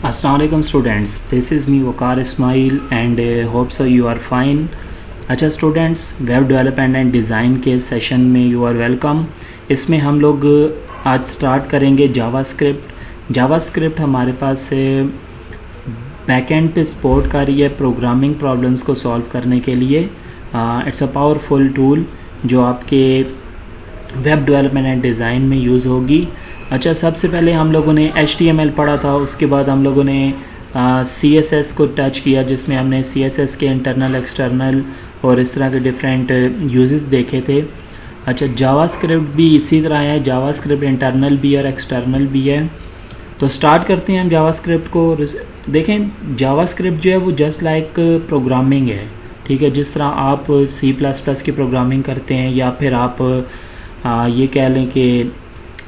Assalamu alaikum students, this is me Waqar Ismail and hope so you are fine. अच्छा students, web development and design के session में you are welcome. इसमें हम लोग आज start करेंगे जावास्क्रिप्ट हमारे पास बैकएंड पे सपोर्ट कर रही है प्रोग्रामिंग प्रॉब्लम्स को सॉल्व करने के लिए। इट्स अ पावरफुल टूल जो आपके वेब डेवलपमेंट एंड डिज़ाइन में यूज़ होगी। अच्छा, सबसे पहले हम लोगों ने HTML पढ़ा था, उसके बाद हम लोगों ने CSS को टच किया जिसमें हमने CSS के इंटरनल एक्सटर्नल और इस तरह के डिफरेंट यूजेस देखे थे। अच्छा, जावास्क्रिप्ट भी इसी तरह है, जावास्क्रिप्ट इंटरनल भी है और एक्सटर्नल भी है। तो स्टार्ट करते हैं हम जावास्क्रिप्ट को। देखें, जावास्क्रिप्ट जो है वो जस्ट लाइक प्रोग्रामिंग है, ठीक है। जिस तरह आप C++ की प्रोग्रामिंग करते हैं या फिर आप ये कह लें कि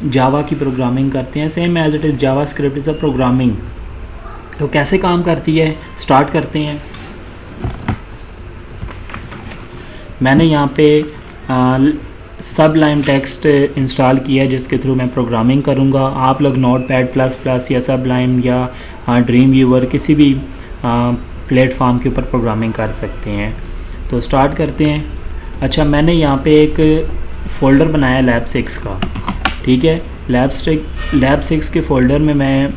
जावा की प्रोग्रामिंग करते हैं, same as it is JavaScript is a programming. तो कैसे काम करती है, स्टार्ट करते हैं। मैंने यहाँ पे सबलाइम टेक्स्ट इंस्टॉल किया है जिसके थ्रू मैं प्रोग्रामिंग करूँगा। आप लोग नोटपैड++ या सबलाइम या ड्रीम व्यूवर किसी भी प्लेटफॉर्म के ऊपर प्रोग्रामिंग कर सकते हैं। तो स्टार्ट करते हैं। अच्छा, मैंने यहाँ पे एक फ़ोल्डर बनाया लैब 6 का, ठीक है। लैब 6 के फ़ोल्डर में मैं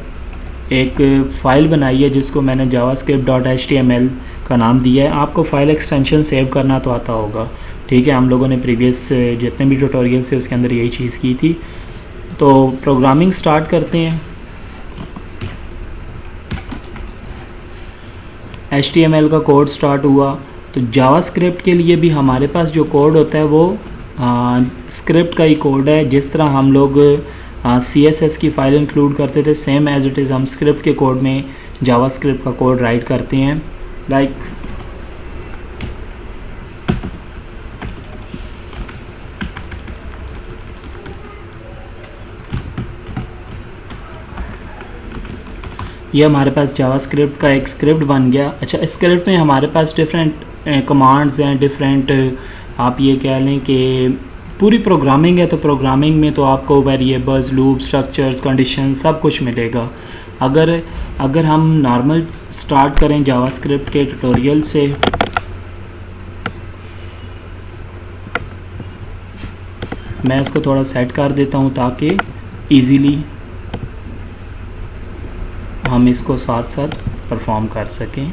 एक फ़ाइल बनाई है जिसको मैंने javascript.html का नाम दिया है। आपको फ़ाइल एक्सटेंशन सेव करना तो आता होगा, ठीक है। हम लोगों ने प्रीवियस जितने भी ट्यूटोरियल्स थे उसके अंदर यही चीज़ की थी। तो प्रोग्रामिंग स्टार्ट करते हैं। HTML का कोड स्टार्ट हुआ। तो जावास्क्रिप्ट के लिए भी हमारे पास जो कोड होता है वो स्क्रिप्ट का ही कोड है। जिस तरह हम लोग CSS की फ़ाइल इंक्लूड करते थे, सेम एज इट इज़ हम स्क्रिप्ट के कोड में जावास्क्रिप्ट का कोड राइट करते हैं। लाइक ये हमारे पास जावास्क्रिप्ट का एक स्क्रिप्ट बन गया। अच्छा, स्क्रिप्ट में हमारे पास डिफरेंट कमांड्स हैं, डिफरेंट आप ये कह लें कि पूरी प्रोग्रामिंग है। तो प्रोग्रामिंग में तो आपको वेरिएबल्स, लूप, स्ट्रक्चर्स, कंडीशन सब कुछ मिलेगा। अगर हम नॉर्मल स्टार्ट करें जावास्क्रिप्ट के ट्यूटोरियल से, मैं इसको थोड़ा सेट कर देता हूँ ताकि इजीली हम इसको साथ साथ परफॉर्म कर सकें।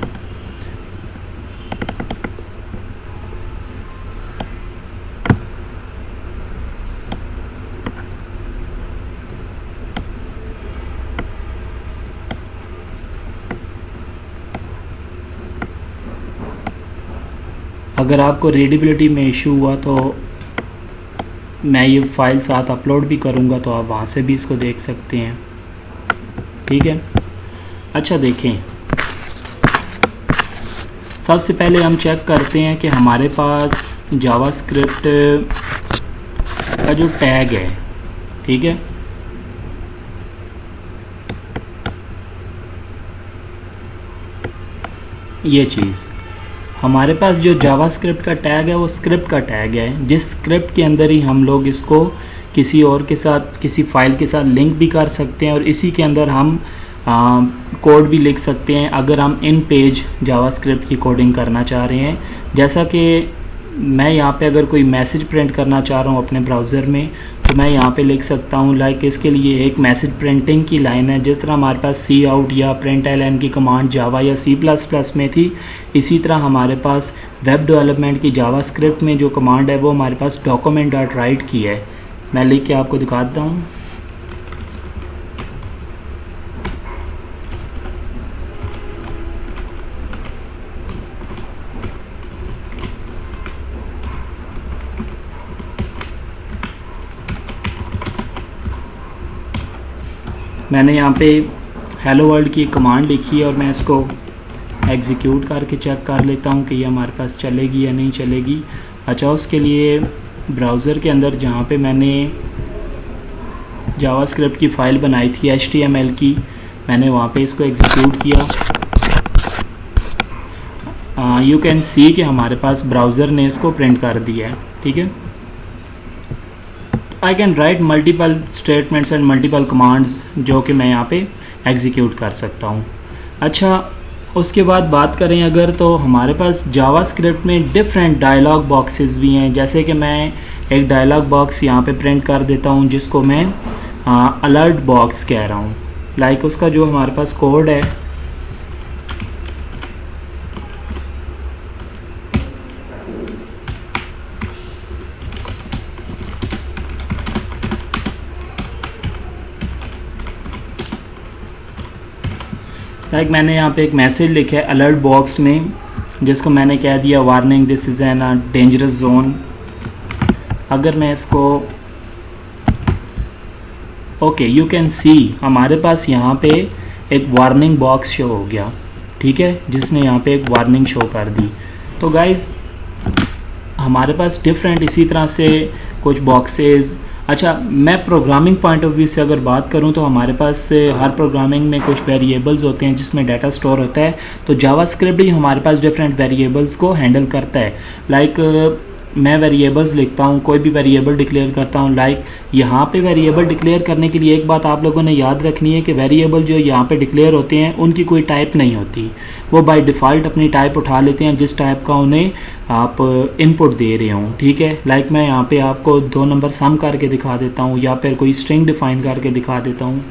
अगर आपको रीडेबिलिटी में इशू हुआ तो मैं ये फ़ाइल साथ अपलोड भी करूँगा, तो आप वहाँ से भी इसको देख सकते हैं, ठीक है। अच्छा, देखें, सबसे पहले हम चेक करते हैं कि हमारे पास जावास्क्रिप्ट का जो टैग है, ठीक है, ये चीज़ हमारे पास जो जावास्क्रिप्ट का टैग है वो स्क्रिप्ट का टैग है, जिस स्क्रिप्ट के अंदर ही हम लोग इसको किसी और के साथ, किसी फ़ाइल के साथ लिंक भी कर सकते हैं और इसी के अंदर हम कोड भी लिख सकते हैं अगर हम इन पेज जावास्क्रिप्ट की कोडिंग करना चाह रहे हैं। जैसा कि मैं यहाँ पे अगर कोई मैसेज प्रिंट करना चाह रहा हूँ अपने ब्राउज़र में, तो मैं यहाँ पे लिख सकता हूँ लाइक इसके लिए एक मैसेज प्रिंटिंग की लाइन है। जिस तरह हमारे पास cout या println की कमांड जावा या C++ में थी, इसी तरह हमारे पास वेब डेवलपमेंट की जावास्क्रिप्ट में जो कमांड है वो हमारे पास document.write की है। मैं लिख के आपको दिखाता हूँ। मैंने यहाँ पे हेलो वर्ल्ड की कमांड लिखी है और मैं इसको एग्जीक्यूट करके चेक कर लेता हूँ कि ये हमारे पास चलेगी या नहीं चलेगी। अच्छा, उसके लिए ब्राउज़र के अंदर जहाँ पे मैंने जावास्क्रिप्ट की फ़ाइल बनाई थी HTML की, मैंने वहाँ पे इसको एग्जीक्यूट किया। यू कैन सी कि हमारे पास ब्राउज़र ने इसको प्रिंट कर दिया है, ठीक है। I can write multiple statements and multiple commands जो कि मैं यहाँ पे एग्जीक्यूट कर सकता हूँ। अच्छा, उसके बाद बात करें अगर, तो हमारे पास जावास्क्रिप्ट में डिफरेंट डायलॉग बॉक्सेस भी हैं। जैसे कि मैं एक डायलॉग बॉक्स यहाँ पे प्रिंट कर देता हूँ जिसको मैं अलर्ट बॉक्स कह रहा हूँ। लाइक उसका जो हमारे पास कोड है, लाइक मैंने यहाँ पे एक मैसेज लिखा है अलर्ट बॉक्स में, जिसको मैंने कह दिया warning this is an dangerous zone. अगर मैं इसको ओके, यू कैन सी हमारे पास यहाँ पे एक वार्निंग बॉक्स शो हो गया, ठीक है, जिसने यहाँ पे एक वार्निंग शो कर दी। तो गाइज़ हमारे पास डिफरेंट इसी तरह से कुछ बॉक्सेस। अच्छा, मैं प्रोग्रामिंग पॉइंट ऑफ व्यू से अगर बात करूं तो हमारे पास हर प्रोग्रामिंग में कुछ वेरिएबल्स होते हैं जिसमें डाटा स्टोर होता है। तो जावास्क्रिप्ट ही हमारे पास डिफरेंट वेरिएबल्स को हैंडल करता है। लाइक मैं वेरिएबल्स लिखता हूँ, कोई भी वेरिएबल डिक्लेयर करता हूँ। लाइक यहाँ पे वेरिएबल डिक्लेयर करने के लिए एक बात आप लोगों ने याद रखनी है कि वेरिएबल जो यहाँ पे डिक्लेयर होते हैं उनकी कोई टाइप नहीं होती, वो बाय डिफ़ॉल्ट अपनी टाइप उठा लेते हैं जिस टाइप का उन्हें आप इनपुट दे रहे हों, ठीक है। लाइक मैं यहाँ पे आपको 2 नंबर सम करके दिखा देता हूँ या फिर कोई स्ट्रिंग डिफ़ाइन करके दिखा देता हूँ।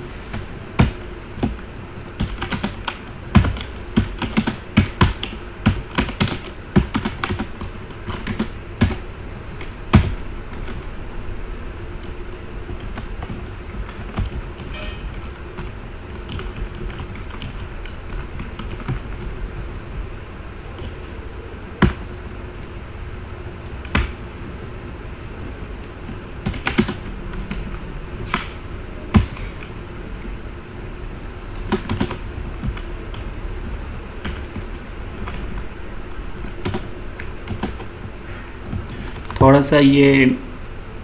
थोड़ा सा ये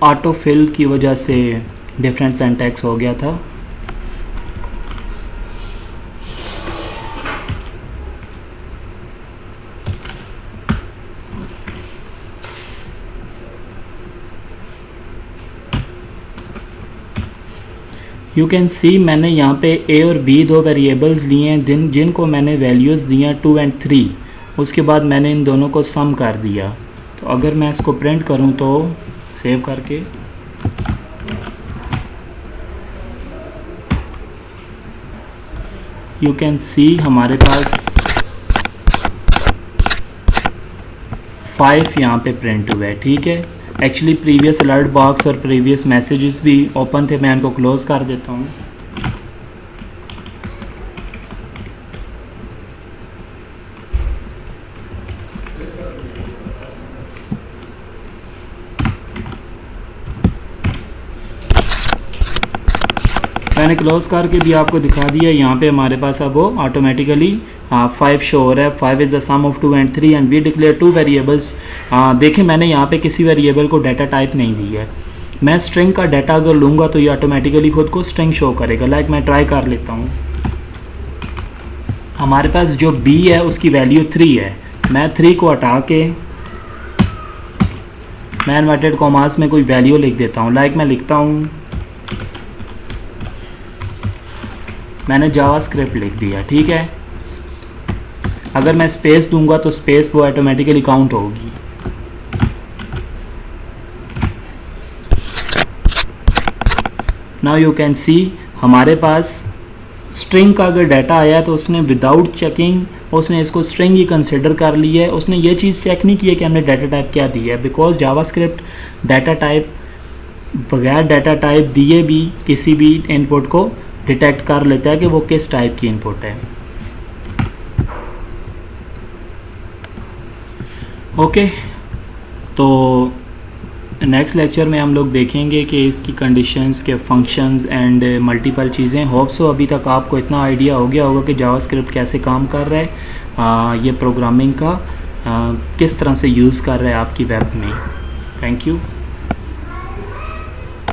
ऑटो फिल की वजह से डिफरेंट सिंटैक्स हो गया था। यू कैन सी मैंने यहाँ पे ए और बी 2 वेरिएबल्स लिए हैं जिनको मैंने वैल्यूज़ दी हैं 2 और 3। उसके बाद मैंने इन दोनों को सम कर दिया। तो अगर मैं इसको प्रिंट करूँ तो सेव करके, यू कैन सी हमारे पास 5 यहाँ पे प्रिंट हुआ है, ठीक है। एक्चुअली प्रीवियस अलर्ट बॉक्स और प्रीवियस मैसेजेस भी ओपन थे, मैं इनको क्लोज़ कर देता हूँ। मैंने क्लोज करके भी आपको दिखा दिया। यहाँ पे हमारे पास अब वो ऑटोमेटिकली 5 शो हो रहा है। 5 इज़ द सम ऑफ 2 और 3 एंड वी डिक्लेयर 2 वेरिएबल्स। देखें मैंने यहाँ पे किसी वेरिएबल को डाटा टाइप नहीं दी है। मैं स्ट्रिंग का डाटा अगर लूँगा तो ये ऑटोमेटिकली खुद को स्ट्रिंग शो करेगा। लाइक मैं ट्राई कर लेता हूँ। हमारे पास जो b है उसकी वैल्यू 3 है। मैं 3 को हटा के मैं इन्वर्टेड कॉमास में कोई वैल्यू लिख देता हूँ। लाइक मैं लिखता हूँ, मैंने जावास्क्रिप्ट लिख दिया, ठीक है। अगर मैं स्पेस दूंगा तो स्पेस वो ऑटोमेटिकली काउंट होगी। नाउ यू कैन सी हमारे पास स्ट्रिंग का अगर डाटा आया तो उसने विदाउट चेकिंग उसने इसको स्ट्रिंग ही कंसिडर कर ली है। उसने ये चीज़ चेक नहीं की है कि हमने डाटा टाइप क्या दिया है, बिकॉज जावास्क्रिप्ट डाटा टाइप बगैर डाटा टाइप दिए भी किसी भी इनपुट को डिटेक्ट कर लेता है कि वो किस टाइप की इनपुट है। ओके, तो नेक्स्ट लेक्चर में हम लोग देखेंगे कि इसकी कंडीशंस के फंक्शंस एंड मल्टीपल चीज़ें। होप सो अभी तक आपको इतना आइडिया हो गया होगा कि जावास्क्रिप्ट कैसे काम कर रहा है, ये प्रोग्रामिंग का किस तरह से यूज़ कर रहा है आपकी वेब में। Thank you.